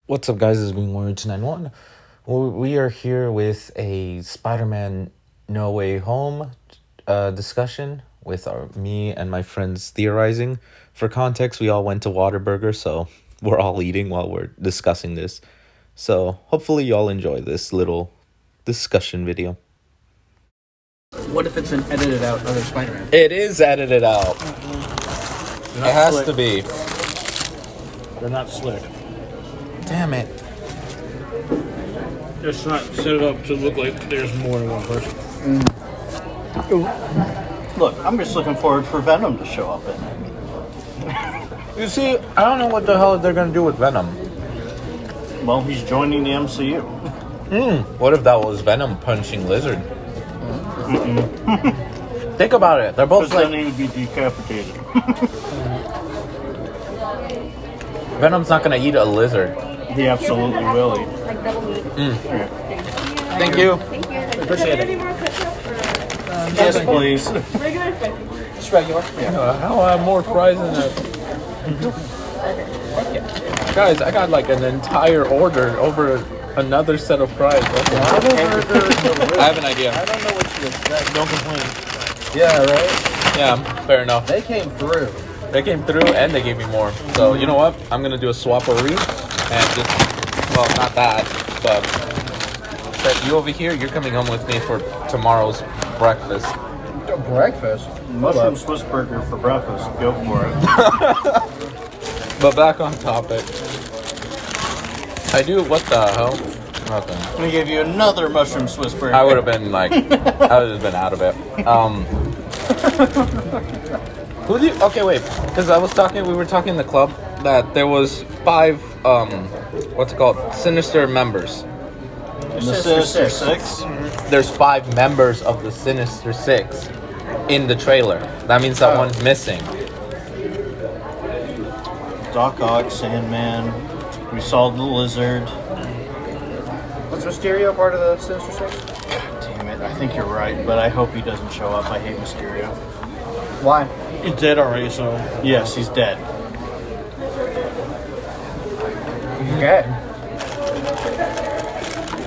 What's up, guys? This is Green Warrior 291. We are here with a Spider-Man No Way Home discussion with me and my friends theorizing. For context, we all went to Whataburger, so we're all eating while we're discussing this. So hopefully y'all enjoy this little discussion video. What if it's an edited out other Spider-Man? It is edited out. It has slick. to be. They're not slick. Damn it. Just not set it up to look like there's more than one person. Look, I'm just looking forward for Venom to show up in it. You see, I don't know what the hell they're gonna do with Venom. Well, he's joining the MCU. What if that was Venom punching Lizard? Think about it. They're both Because then like he would be decapitated. Venom's not gonna eat a lizard. He absolutely will eat. Like double meat. Thank you. Thank you. Appreciate it. Any more ketchup or Yes, please. regular spicy? Just regular. How I have more fries than that? Guys, I got like an entire order over another set of fries. I have an idea. I don't know what you expect. Don't complain. Yeah, right? Yeah, fair enough. They came through. They came through and they gave me more. So you know what? I'm gonna do a swapperoo and just, well, not that, but set you over here. You're coming home with me for tomorrow's breakfast. Breakfast? Mushroom Swiss burger for breakfast. Go for it. But back on topic. I do. What the hell? Nothing. I'm going to give you another mushroom Swiss burger. I would have been like, I would have been out of it. Who do you? Okay, wait. Because we were talking in the club that there was 5, what's it called? Sinister members. The Sinister Six. There's 5 members of the Sinister Six in the trailer. That means that one's missing. Doc Ock, Sandman. We saw the Lizard. Was Mysterio part of the Sinister Six? God damn it. I think you're right, but I hope he doesn't show up. I hate Mysterio. Why? He's dead already, so... Yes, he's dead. Okay.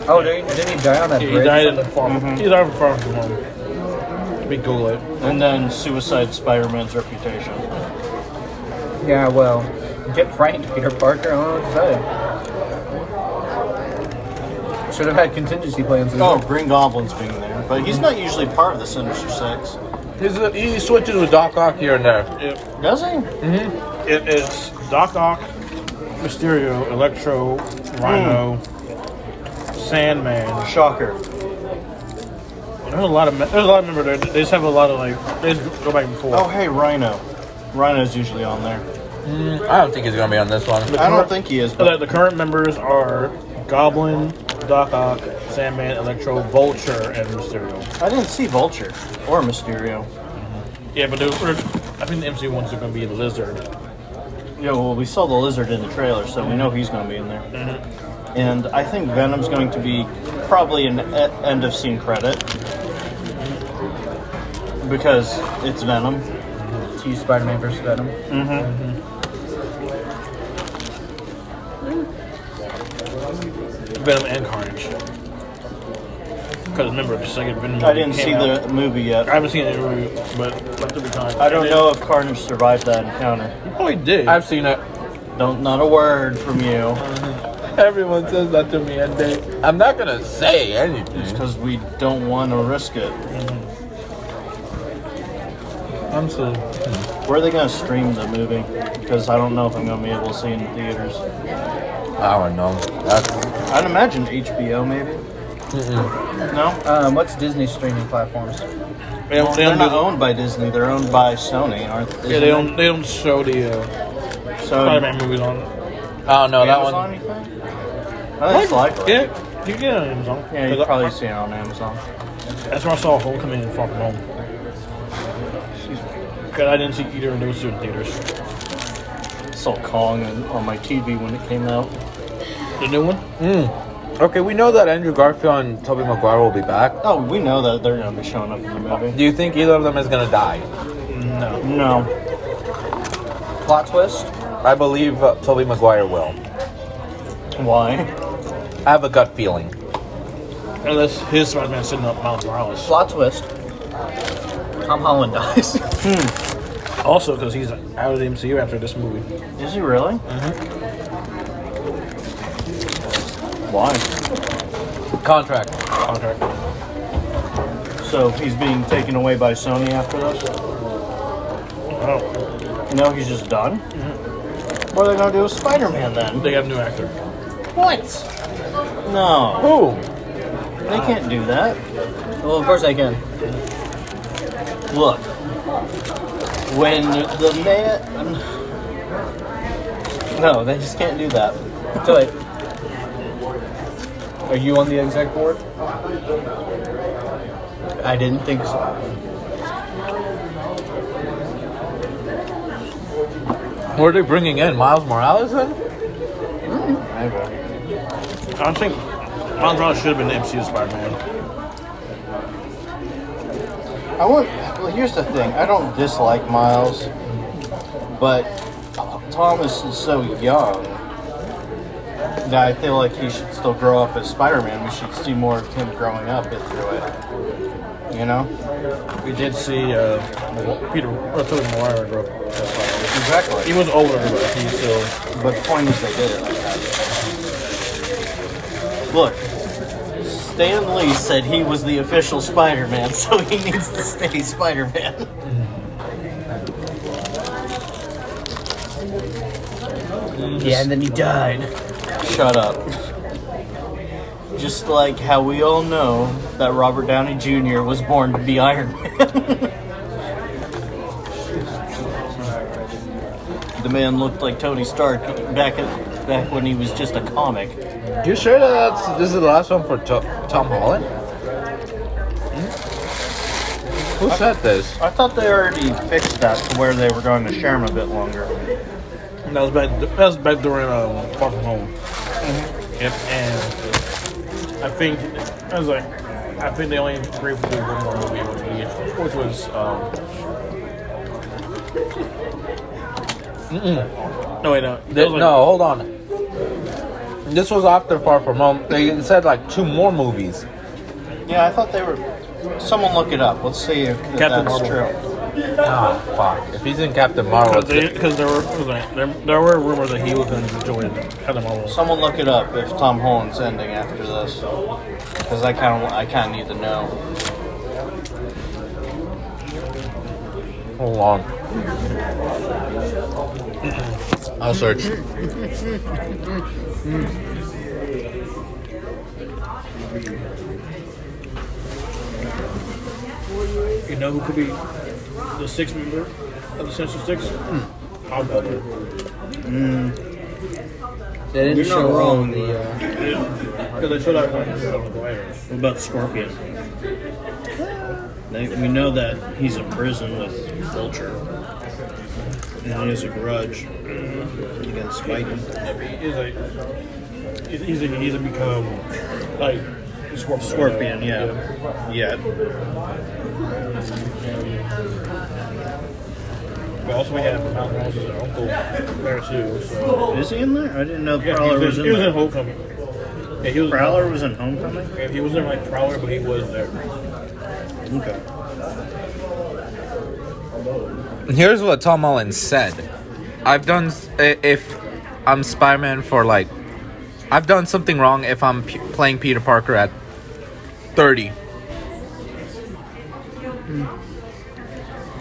Oh, didn't he die on that bridge? He died in the farm. He died far from home. We Google it. And then Suicide Spider-Man's reputation. Yeah, well, get pranked, Peter Parker. I don't know what to say. Should have had contingency plans. Oh, Green Goblin's being there. But he's not usually part of the Sinister Six. He switches with Doc Ock here and there. Does he? Mm-hmm. It's Doc Ock, Mysterio, Electro, Rhino, Sandman. Shocker. There's a lot of members there. They just have a lot of they just go back and forth. Oh, hey, Rhino. Rhino's usually on there. I don't think he's gonna be on this one. I don't think he is. But The current members are Goblin, Doc Ock, Sandman, Electro, Vulture, and Mysterio. I didn't see Vulture or Mysterio. Yeah, but I think the MC ones are going to be the Lizard. Yeah, well, we saw the Lizard in the trailer, so we know he's going to be in there. And I think Venom's going to be probably an end of scene credit because it's Venom. It's Spider-Man versus Venom. Venom and Carnage. Because remember, the second Venom I didn't came see out. the movie yet. I haven't seen it, but every time. I don't know if Carnage survived that encounter. He probably did. I've seen it. Not a word from you. Everyone says that to me, and I'm not gonna say anything. It's because we don't want to risk it. I'm so. Where are they going to stream the movie? Because I don't know if I'm going to be able to see it in theaters. I don't know. I'd imagine HBO maybe. No? What's Disney's streaming platforms? Well, they're not owned by Disney. They're owned by Sony, aren't they? Yeah, they don't show the Spider-Man movies on. Oh no, that Amazon, one. you think? I think it's likely. Yeah, you can get it on Amazon. Yeah, you probably see it on Amazon. That's where I saw Homecoming and Far From Home. Because I didn't see either of those two in theaters. Saw Kong on my TV when it came out. The new one? Okay, we know that Andrew Garfield and Tobey Maguire will be back. Oh, we know that they're going to be showing up in the movie. Do you think either of them is gonna die? No. Plot twist? I believe Tobey Maguire will. Why? I have a gut feeling. Unless his Spider-Man sitting up Miles Morales. Plot twist. Tom Holland dies. Also, because he's out of the MCU after this movie. Is he really? Why? Contract. So he's being taken away by Sony after this? Oh, No, he's just done? What are they going to do with Spider-Man then? they have a new actor. What? No. Who? They can't do that. Well, of course I can. Look. When the man... No, they just can't do that. So wait. Are you on the exec board? I didn't think so. Who are they bringing in? Miles Morales then? I think Miles Morales should have been the MCU Spider-Man. Well, here's the thing. I don't dislike Miles, but Thomas is so young that I feel like he should still grow up as Spider-Man. We should see more of him growing up through it. You know? We did see Tobey Maguire grow up as Spider-Man. Exactly. He was older, but he still... But the point is they did it like that. Look, Stan Lee said he was the official Spider-Man, so he needs to stay Spider-Man. Yeah, and then he died. Shut up. Just like how we all know that Robert Downey Jr. was born to be Iron Man. The man looked like Tony Stark back when he was just a comic. You sure that this is the last one for Tom Holland? Who said this? I thought they already fixed that to where they were going to share him a bit longer. That was back during Far From Home. Yep, and I think they only agreed to do one more movie, which was no wait, No, hold on. This was after Far From Home. They said like 2 more movies. Yeah, I thought they were... Someone look it up. Let's see if Captain that's Marvel. true. Oh fuck! If he's in Captain Marvel, because there were rumors that he was going to join Captain Marvel. Someone look it up if Tom Holland's ending after this, because I kind of need to know. hold on. I'll search. You know who could be the 6th member of the Sinister Six? I'll go there. They didn't You're show not wrong. Because they showed up. What about Scorpion? We know that he's in prison with Vulture, and he has a grudge against Spidey. He's become like Scorpion, yeah. But also we have Miles Morales' uncle there too. So. Is he in there? I didn't know Yeah, Prowler was in he was in there. Homecoming. Yeah, he was. Prowler was in Homecoming? Yeah, he wasn't like Prowler, but he was there. Okay. Here's what Tom Holland said. If I'm Spider-Man for like... I've done something wrong if I'm playing Peter Parker at 30.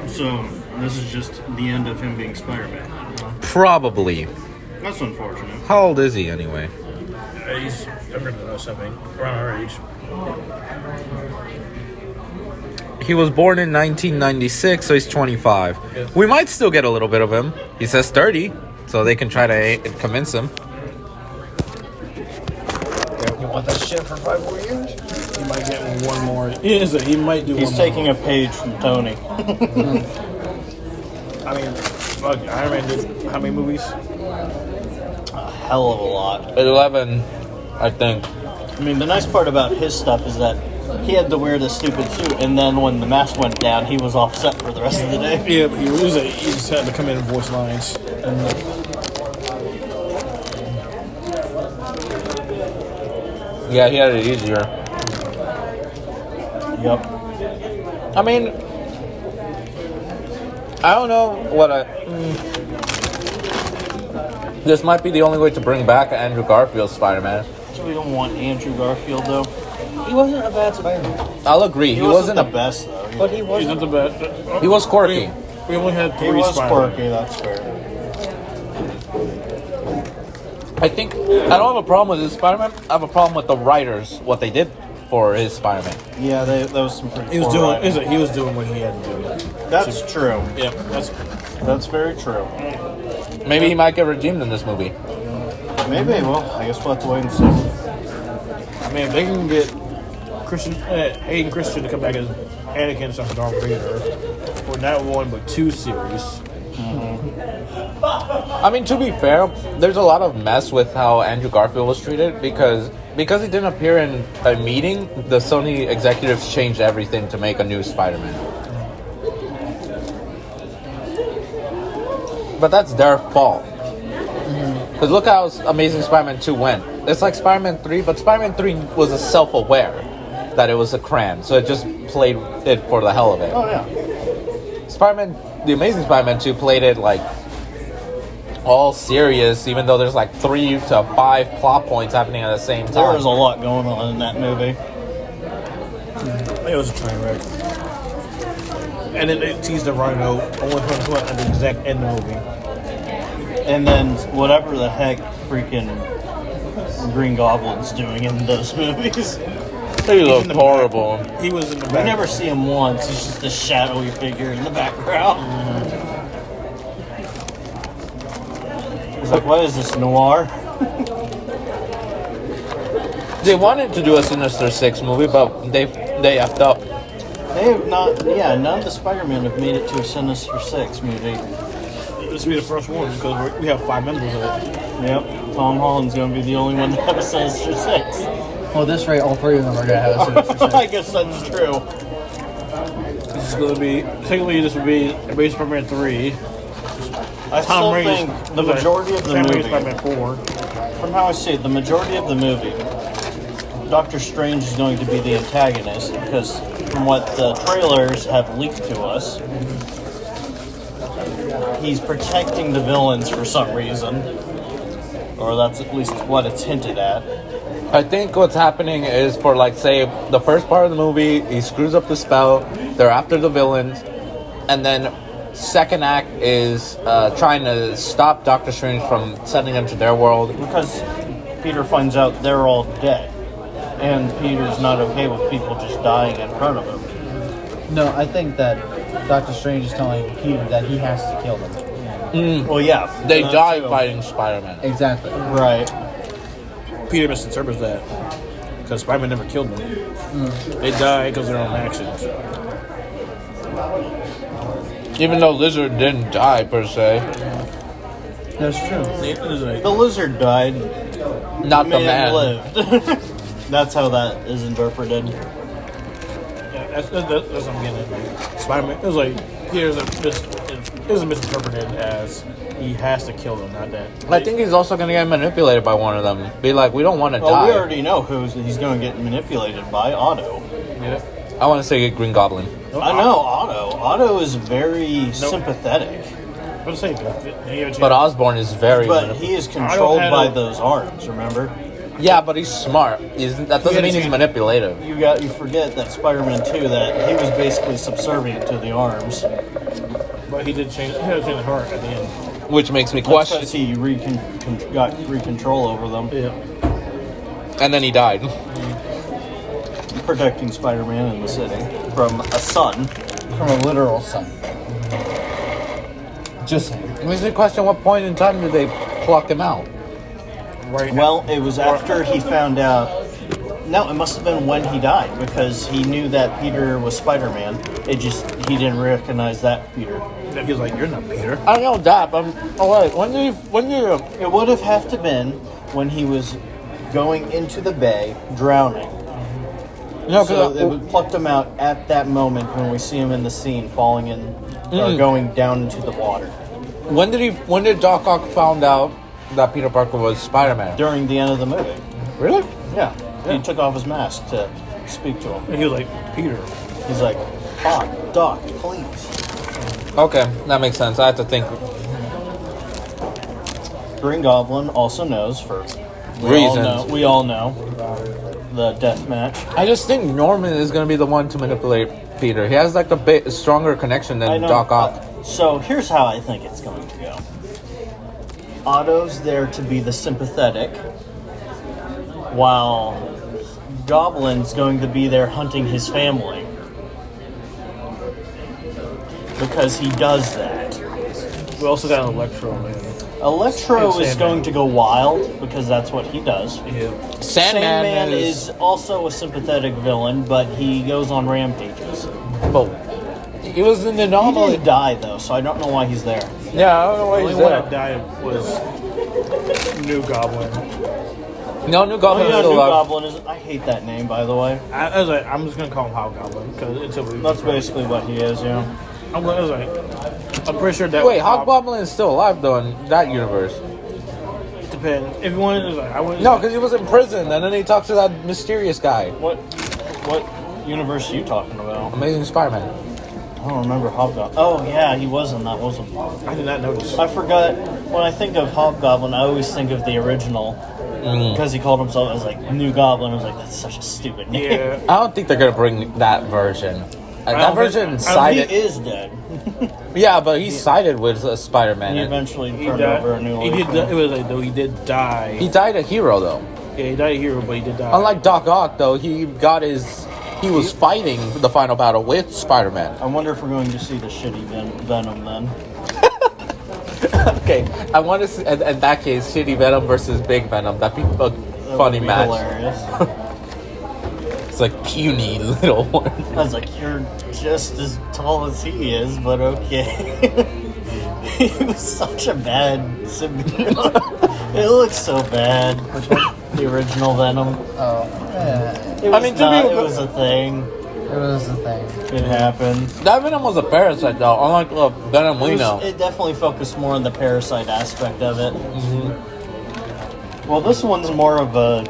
So, this is just the end of him being Spider-Man. Probably. That's unfortunate. How old is he anyway? He's younger than us, I think, around our age. He was born in 1996, so he's 25. Yeah. We might still get a little bit of him. He says 30, so they can try to convince him. You want that shit for 5 more years? He might get one more. He might do. He's one taking more. a page from Tony. I mean, fuck, Iron Man did how many movies? A hell of a lot. 11, I think. I mean, the nice part about his stuff is that he had to wear this stupid suit, and then when the mask went down, he was off set for the rest of the day. Yeah, but he just had to come in and voice lines. Yeah, he had it easier. Yep. I mean, I don't know what this might be the only way to bring back Andrew Garfield's Spider-Man. So we don't want Andrew Garfield though. He wasn't a bad Spider-Man. I'll agree. He wasn't the best though. But he He's wasn't. not the best. He was quirky. We only had He 3 was Spider-Man. quirky. That's fair. I think I don't have a problem with his Spider-Man. I have a problem with the writers, what they did for his Spider-Man. Yeah, that was some pretty. He was poor doing. writing. He was doing what he had to do. That's true. Yeah, That's very true. Maybe he might get redeemed in this movie. Maybe. Well, I guess we'll have to wait and see. I mean, if they can get Hayden Christian to come back as Anakin instead of Darth Vader for not 1 but 2 series. I mean, to be fair, there's a lot of mess with how Andrew Garfield was treated because he didn't appear in a meeting. The Sony executives changed everything to make a new Spider-Man. But that's their fault. Because look how Amazing Spider-Man 2 went. It's like Spider-Man 3, but Spider-Man 3 was a self-aware that it was a cran, so it just played it for the hell of it. Oh yeah. The Amazing Spider-Man 2 played it like all serious, even though there's like 3 to 5 plot points happening at the same time. There was a lot going on in that movie. It was a train wreck. And then they teased the Rhino only from at the exact end of the movie. And then whatever the heck freaking Green Goblin's doing in those movies. He looked in the horrible. He was in the We back. never see him once. He's just a shadowy figure in the background. He's like, what is this, noir? They wanted to do a Sinister Six movie, but they effed up. They have not, yeah, none of the Spider-Men have made it to a Sinister Six movie. This will be the first one because we have 5 members of it. Yep, Tom Holland's going to be the only one to have a Sinister Six. Well, this rate, all 3 of them are gonna have a Sinister Six. I guess that's true. This is going to be, technically, this will be Amazing Spider-Man 3. I Tom still Raimi's think the majority of the Sam Raimi's movie, Spider-Man 4. from how I see it, the majority of the movie, Doctor Strange is going to be the antagonist because from what the trailers have leaked to us, he's protecting the villains for some reason. Or that's at least what it's hinted at. I think what's happening is for, like, say, the first part of the movie, he screws up the spell, they're after the villains, and then second act is trying to stop Doctor Strange from sending them to their world. Because Peter finds out they're all dead. And Peter's not okay with people just dying in front of him. No, I think that Doctor Strange is telling Peter that he has to kill them. Well, yeah. They that die too. fighting Spider-Man. Exactly. Right. Peter misinterprets that because Spider-Man never killed them. They die because of their own actions. Even though Lizard didn't die, per se. That's true. The lizard died. Not the man. lived. That's how that is interpreted. Yeah, that's what I'm getting at. Spider-Man, it was like, it was misinterpreted as he has to kill them, not that. I think he's also going to get manipulated by one of them. Be like, we don't want to Well, die. we already know who he's going to get manipulated by. Otto. Yeah. I want to say Green Goblin. I know, Otto. Otto is very sympathetic. I'm saying, But Osborn is very... But he is controlled had by a- those arms, remember? Yeah, but he's smart. That doesn't mean he's manipulative. You forget that Spider-Man 2, that he was basically subservient to the arms. but he did change. He had to change the heart at the end. Which makes me That's question... because he got control over them. Yeah. And then he died. Protecting Spider-Man in the city from a sun. From a literal sun. Just saying. It makes me question what point in time did they pluck him out? Right. Well, it was after he found out. No, it must have been when he died because he knew that Peter was Spider-Man. He didn't recognize that Peter. He was like, "You're not Peter." I know that, but wait, when did It would have to been when he was going into the bay, drowning. No, So because they plucked him out at that moment when we see him in the scene falling in or going down into the water. when did Doc Ock found out that Peter Parker was Spider-Man? During the end of the movie. Really? Yeah. He took off his mask to speak to him. And he was like, Peter. He's like, Doc, please. Okay, that makes sense. I have to think Green Goblin also knows for reasons. We all know the death match. I just think Norman is going to be the one to manipulate Peter. He has like a bit stronger connection than Doc Ock. So here's how I think it's going to go. Otto's there to be the sympathetic, while Goblin's going to be there hunting his family. Because he does that. We also got an Electro, man. Electro And is Sandman. going to go wild because that's what he does. Yeah. Sandman is also a sympathetic villain, but he goes on rampages. Well, he was in the He anomaly. didn't die though, so I don't know why he's there. Yeah, I don't know why The he's only one that there. died was New Goblin. No, New Goblin is New still alive. Goblin is. I hate that name, by the way. I was like, I'm just gonna call him Hobgoblin because until we. That's basically what he is, yeah. I was like, I'm pretty sure that. Wait, Hobgoblin is still alive though in that universe. Depends. If you wanted, it was like, I wouldn't. No, because he was in prison and then he talks to that mysterious guy. What universe are you talking about? Amazing Spider-Man. I don't remember Hobgoblin. Oh yeah, he was in that, wasn't he? I did not notice. I forgot. When I think of Hobgoblin, I always think of the original. Because he called himself as like New Goblin. I was like, that's such a stupid name. Yeah. I don't think they're gonna bring that version. That don't version think- He sided. is dead. Yeah, but he sided with Spider-Man. He eventually He turned died. over a new He leaf. did. It was like though he did die. He died a hero though. Yeah, he died a hero, but he did die. Unlike Doc Ock though, he was fighting the final battle with Spider-Man. I wonder if we're going to see the shitty Venom then. Okay, I want to see in that case shitty Venom versus Big Venom. That'd be a That funny would be match. hilarious. It's like puny little one. I was like, you're just as tall as he is, but okay. He was such a bad symbiote. It looks so bad. Which one? The original Venom. Oh, yeah. It was, I mean, to be- it was a thing. It was the thing. It happened. That Venom was a parasite though, unlike the Venom we know. It definitely focused more on the parasite aspect of it. Well, this one's more of a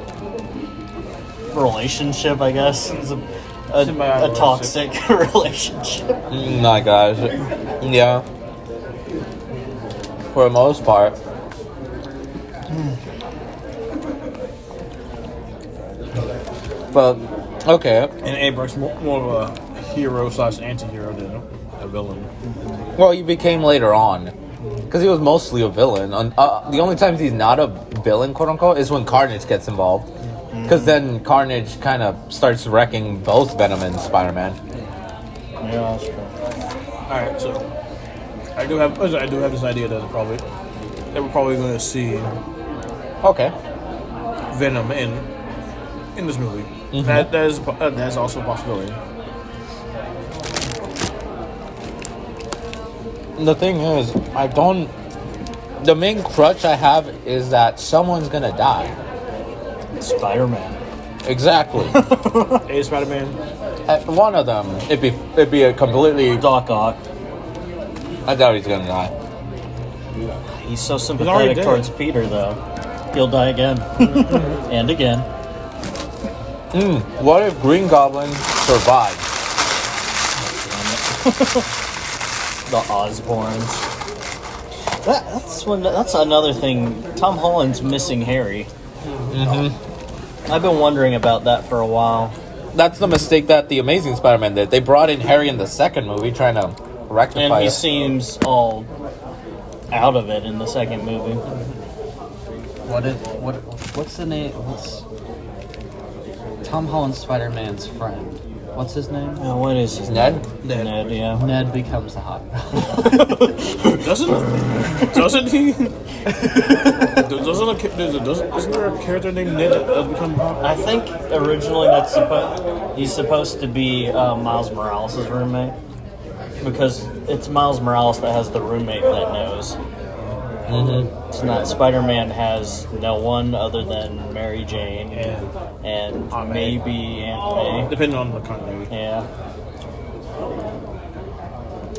relationship, I guess. It's a Symbiotic toxic relationship. My gosh. Yeah. For the most part. But, okay. And Abrams more of a hero slash anti-hero than a villain. Well, he became later on. Because he was mostly a villain. The only times he's not a villain, quote unquote, is when Carnage gets involved. Because then Carnage kind of starts wrecking both Venom and Spider-Man. Yeah, that's true. All right, so I do have this idea that we're probably going to see Okay. Venom in this movie. That's also a possibility. The thing is, the main crutch I have is that someone's gonna die. Spider-Man. Exactly. Hey, Spider-Man. One of them. It'd be a completely. Doc Ock. I doubt he's gonna die. He's so already sympathetic dead. towards Peter, though. He'll die again. And again. What if Green Goblin survives? The Osborns. That's another thing. Tom Holland's missing Harry. I've been wondering about that for a while. That's the mistake that the Amazing Spider-Man did. They brought in Harry in the second movie, trying to rectify And he it. seems all out of it in the second movie. What's the name? What's Tom Holland's Spider-Man's friend? What's his name? Oh, what is his Ned? name? Ned, yeah. Ned becomes the hot. Doesn't he? Isn't there a character named Ned that does become popular? I think originally he's supposed to be Miles Morales' roommate. Because it's Miles Morales that has the roommate that knows. It's not. Spider-Man has no one other than Mary Jane and Aunt May. maybe Aunt May. Depending on the continuity. Yeah.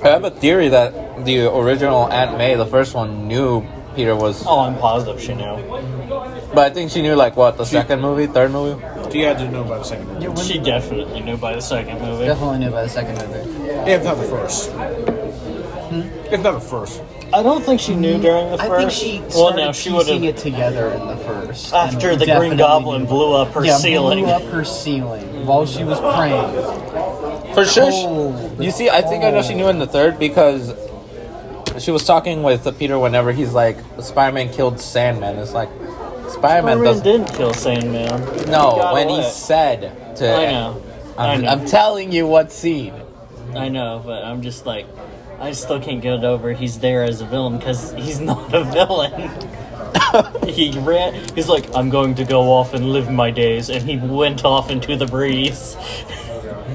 I have a theory that the original Aunt May, the first one, knew Peter was. Oh, I'm positive she knew. But I think she knew, like, what, the second movie, third movie? She had to know by the second movie. Yeah, She definitely knew by the second movie. definitely knew by the second movie. If not the first. If not the first. I don't think she knew during the I first. think she well, started no, she would piecing have it together in the first. after and the Green definitely Goblin knew. blew up her ceiling. blew up her ceiling while she was praying. For sure. Oh. You see, I think I know she knew in the third because she was talking with Peter whenever he's like, Spider-Man killed Sandman. It's like, Spider-Man Spider-Man doesn't. didn't kill Sandman. No, got when he away. said to. I know. I know. I'm telling you what scene. I know, but I'm just like, I still can't get it over. He's there as a villain because he's not a villain. He ran. He's like, I'm going to go off and live my days, and he went off into the breeze.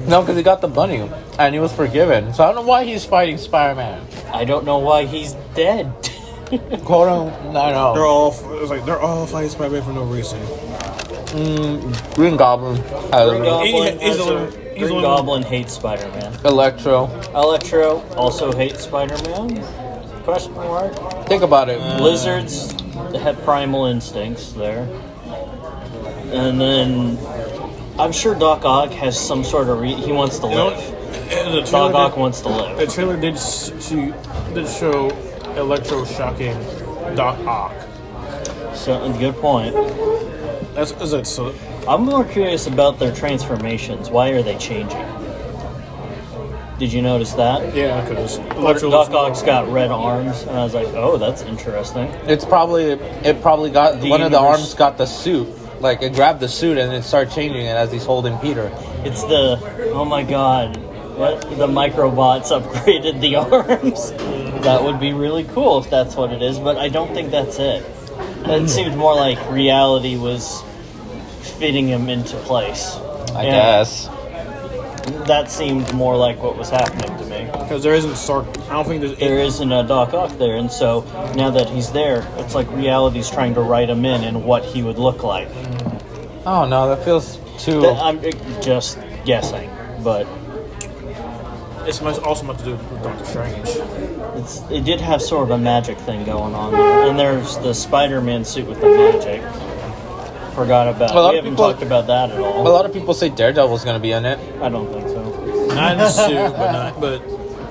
No, because he got the bunny and he was forgiven. So I don't know why he's fighting Spider-Man. I don't know why he's dead. Quote him, I know. They're all fighting Spider-Man for no reason. Green Goblin. Green Goblin, he's also- the- Green the- Goblin hates Spider-Man. Electro. Electro also hates Spider-Man? Question mark. Think about it. Lizards have primal instincts there. And then I'm sure Doc Ock has some sort of he wants to live. Doc Ock wants to The live. trailer did show Electro shocking Doc Ock. So good point. That's it. So I'm more curious about their transformations. Why are they changing? Did you notice that? yeah, because Electro Doc Ock's got red arms, and I was like, oh, that's interesting. It probably got The one of the universe- arms got the suit. Like it grabbed the suit and it started changing it as he's holding Peter. It's the, oh my god, what? The microbots upgraded the arms. That would be really cool if that's what it is, but I don't think that's it. It seemed more like reality was fitting him into place. I guess. That seemed more like what was happening to me. because there isn't Stark. I don't think there's. There isn't a Doc Ock there, and so now that he's there, it's like reality's trying to write him in and what he would look like. Oh no, that feels too. I'm just guessing, but It's also much to do with Doctor Strange. it did have sort of a magic thing going on there. And there's the Spider-Man suit with the magic. Forgot about. A lot We of haven't people- talked about that at A all. lot of people say Daredevil's gonna be in it. I don't think so. Not in suit, but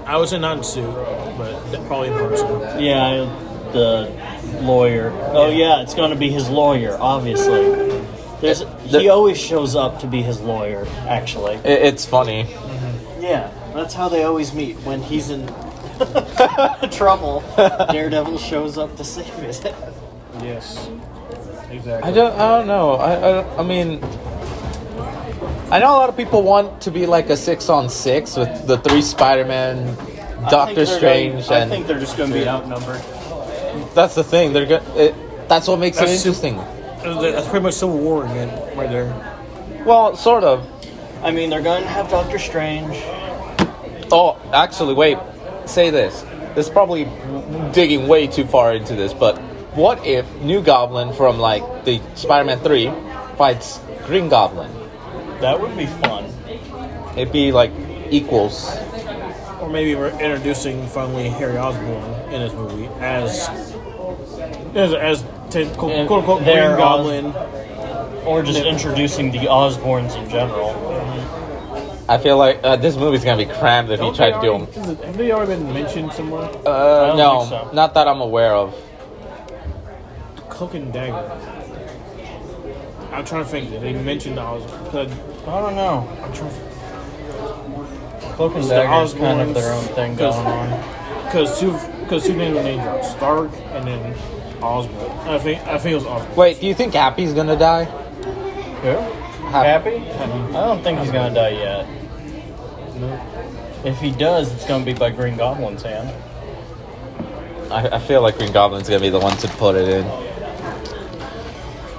I would say not in suit, but probably in person. Yeah, the lawyer. Oh yeah, it's going to be his lawyer. Obviously, he always shows up to be his lawyer. Actually, It's funny. yeah, that's how they always meet when he's in trouble. Daredevil shows up to save it. Yes, exactly. I don't know. I mean, I know a lot of people want to be like a 6-on-6 with the 3 Spider-Man, Doctor Strange, I and think they're just going to be outnumbered. that's the thing. That's what makes it That's interesting. That's pretty much Civil War again, right there. Well, sort of. I mean, they're going to have Doctor Strange. Oh, actually, wait. Say this. This is probably digging way too far into this, but what if New Goblin from like the Spider-Man 3 fights Green Goblin? That would be fun. It'd be like equals. Or maybe we're introducing finally Harry Osborn in this movie as quote unquote Green They're Goblin. Or just introducing the Osborns in general. I feel like this movie's gonna be crammed if he tried to do them. Have they already been mentioned somewhere? don't No, think so. not that I'm aware of. Cloak and Dagger. I'm trying to think. Did they mention Osborn? I don't know. I'm trying to Cloak and the Dagger is kind of Osborns, their own thing going on. because two names were named dropped. Stark and then Osborn. I think it was Osborn. Wait, do you think Happy's gonna die? Who? Happy? I don't think he's gonna die yet. If he does, it's gonna be by Green Goblin's hand. I feel like Green Goblin's gonna be the one to put it in.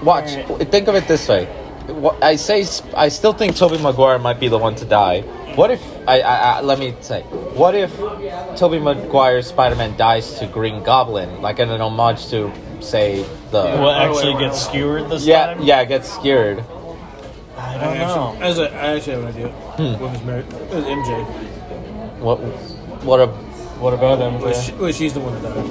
Watch. Alright. Think of it this way. I still think Tobey Maguire might be the one to die. What if let me say, what if Tobey Maguire's Spider-Man dies to Green Goblin, like in an homage to, say, the Will actually get skewered this time? yeah, gets scared. I don't know. I actually have an idea. With his marriage, with MJ. What What about him? Well, she's the one that died.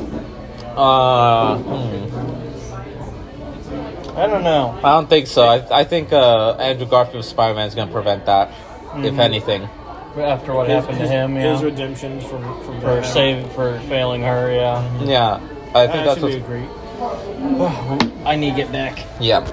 I don't know. I don't think so. I think Andrew Garfield's Spider-Man is going to prevent that, if anything. After what happened to him, His yeah. redemption from For failing her, yeah. Yeah, I think that's actually what. agree. I need to get back. Yeah.